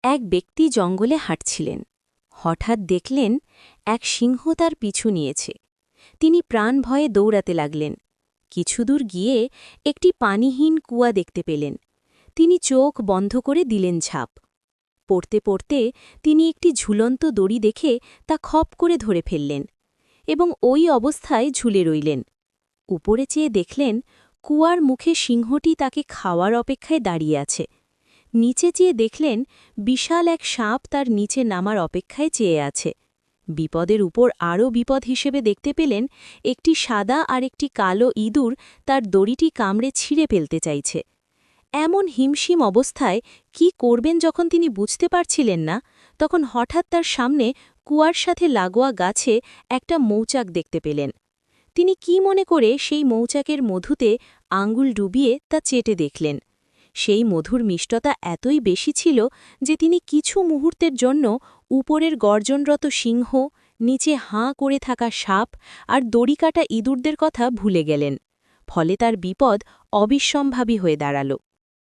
এক ব্যক্তি জঙ্গলে হাঁটছিলেন। হঠাৎ দেখলেন এক সিংহ তার পিছু নিয়েছে। তিনি প্রাণ ভয়ে দৌড়াতে লাগলেন। কিছুদূর গিয়ে একটি পানিহীন কুয়া দেখতে পেলেন। তিনি চোখ বন্ধ করে দিলেন ঝাঁপ। পড়তে পড়তে তিনি একটি ঝুলন্ত দড়ি দেখে তা খপ করে ধরে ফেললেন এবং ওই অবস্থায় ঝুলে রইলেন। উপরে চেয়ে দেখলেন কুয়ার মুখে সিংহটি তাকে খাওয়ার অপেক্ষায় দাঁড়িয়ে আছে। নিচে চেয়ে দেখলেন বিশাল এক সাপ তার নিচে নামার অপেক্ষায় চেয়ে আছে। বিপদের উপর আরও বিপদ হিসেবে দেখতে পেলেন একটি সাদা আর একটি কালো ইঁদুর তার দড়িটি কামড়ে ছিঁড়ে ফেলতে চাইছে। এমন হিমশিম অবস্থায় কি করবেন যখন তিনি বুঝতে পারছিলেন না, তখন হঠাৎ তার সামনে কুয়ার সাথে লাগোয়া গাছে একটা মৌচাক দেখতে পেলেন। তিনি কি মনে করে সেই মৌচাকের মধুতে আঙ্গুল ডুবিয়ে তা চেটে দেখলেন। সেই মধুর মিষ্টতা এতই বেশি ছিল যে তিনি কিছু মুহূর্তের জন্য উপরের গর্জনরত সিংহ, নিচে হাঁ করে থাকা সাপ আর দড়ি কাটা ইঁদুরদের কথা ভুলে গেলেন। ফলে তার বিপদ অবিসম্ভাবী হয়ে দাঁড়াল।